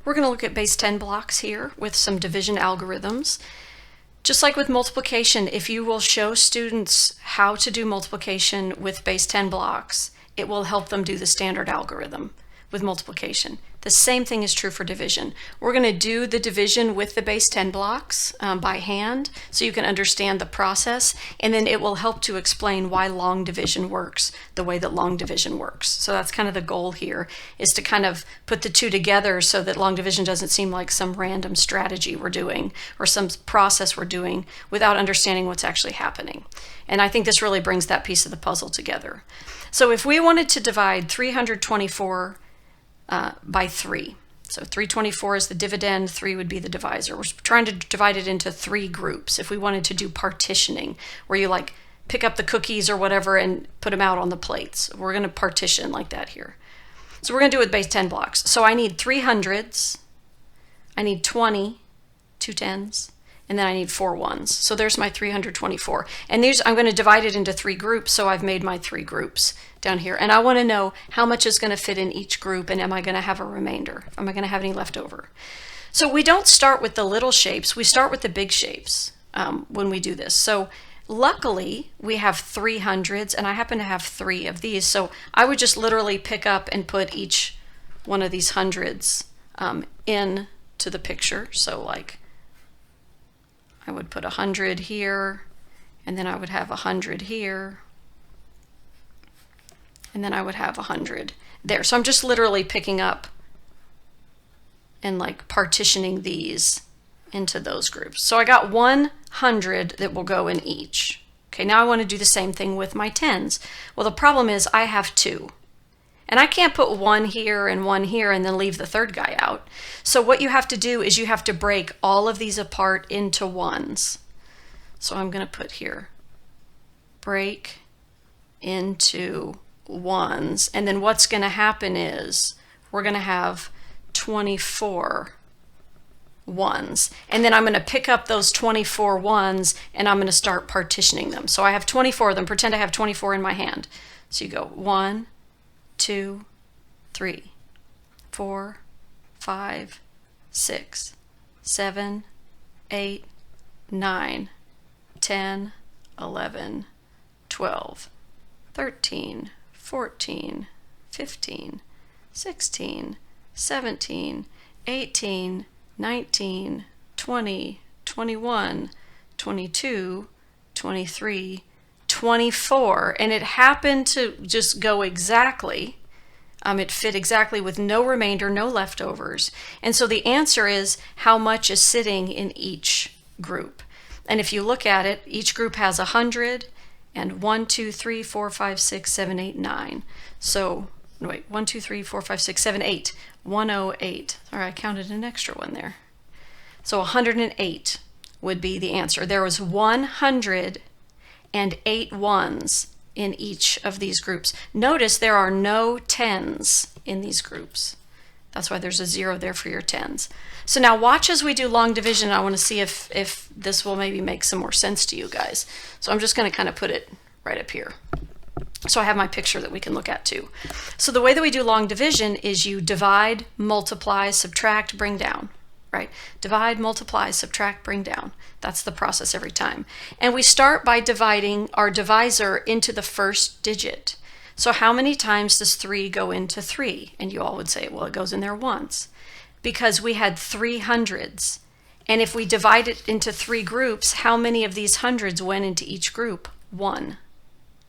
We're going to look at base 10 blocks here with some division algorithms. Just like with multiplication, if you will show students how to do multiplication with base 10 blocks, it will help them do the standard algorithm with multiplication. The same thing is true for division. We're going to do the division with the base 10 blocks by hand so you can understand the process, and then it will help to explain why long division works the way that long division works. So that's kind of the goal here, is to kind of put the two together so that long division doesn't seem like some random strategy we're doing or some process we're doing without understanding what's actually happening. And I think this really brings that piece of the puzzle together. So if we wanted to divide 324 by 3. So 324 is the dividend, 3 would be the divisor. We're trying to divide it into 3 groups. If we wanted to do partitioning, where you like pick up the cookies or whatever and put them out on the plates, we're going to partition like that here. So we're going to do it with base 10 blocks. So I need 3 hundreds, I need 20, 2 tens, and then I need 4 ones. So there's my 324. And these, I'm going to divide it into 3 groups, so I've made my 3 groups down here. And I want to know how much is going to fit in each group, and am I going to have a remainder? Am I going to have any left over? So we don't start with the little shapes, we start with the big shapes when we do this. So luckily we have 300s, and I happen to have 3 of these. So I would just literally pick up and put each one of these hundreds in to the picture. So like I would put 100 here, and then I would have 100 here, and then I would have 100 there. So I'm just literally picking up and like partitioning these into those groups. So I got 100 that will go in each. Okay, now I want to do the same thing with my tens. Well, the problem is I have 2. And I can't put 1 here and 1 here and then leave the third guy out. So what you have to do is you have to break all of these apart into ones. So I'm going to put here, break into ones. And then what's going to happen is we're going to have 24 ones. And then I'm going to pick up those 24 ones and I'm going to start partitioning them. So I have 24 of them. Pretend I have 24 in my hand. So you go 1, 2, 3, 4, 5, 6, 7, 8, 9, 10, 11, 12, 13, 14, 15, 16, 17, 18, 19, 20, 21, 22, 23, 24, and it happened to just go exactly. It fit exactly with no remainder, no leftovers. And so the answer is how much is sitting in each group. And if you look at it, each group has 100 and 1, 2, 3, 4, 5, 6, 7, 8, 9. So wait, 1, 2, 3, 4, 5, 6, 7, 8. 108. All right, I counted an extra one there. So 108 would be the answer. There was 108 ones in each of these groups. Notice there are no tens in these groups. That's why there's a 0 there for your tens. So now watch as we do long division. I want to see if this will maybe make some more sense to you guys. So I'm just going to kind of put it right up here. So I have my picture that we can look at too. So the way that we do long division is you divide, multiply, subtract, bring down, right? Divide, multiply, subtract, bring down. That's the process every time. And we start by dividing our divisor into the first digit. So how many times does 3 go into 3? And you all would say, well, it goes in there once. Because we had 3 hundreds. And if we divide it into 3 groups, how many of these hundreds went into each group? 1.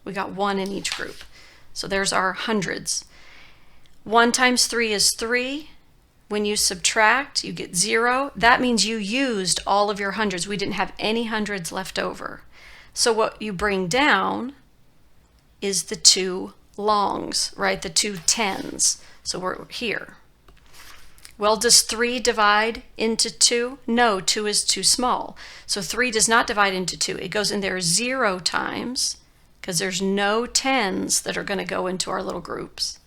We got 1 in each group. So there's our hundreds. 1 times 3 is 3. When you subtract, you get 0. That means you used all of your hundreds. We didn't have any hundreds left over. So what you bring down is the 2 longs, right? The 2 tens. So we're here. Well, does 3 divide into 2? No, 2 is too small. So 3 does not divide into 2. It goes in there 0 times, because there's no tens that are going to go into our little groups.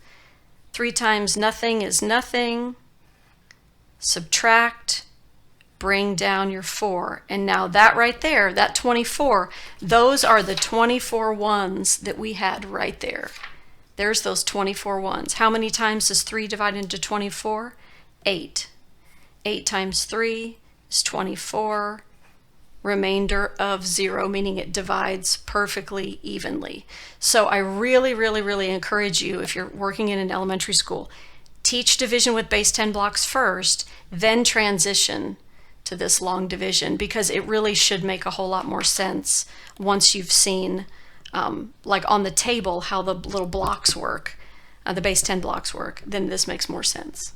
3 times nothing is nothing. Subtract, bring down your 4. And now that right there, that 24, those are the 24 ones that we had right there. There's those 24 ones. How many times does 3 divide into 24? 8. 8 times 3 is 24. Remainder of 0, meaning it divides perfectly evenly. So I really, really, really encourage you, if you're working in an elementary school, teach division with base 10 blocks first, then transition to this long division, because it really should make a whole lot more sense once you've seen, like on the table, how the little blocks work, the base 10 blocks work. Then this makes more sense.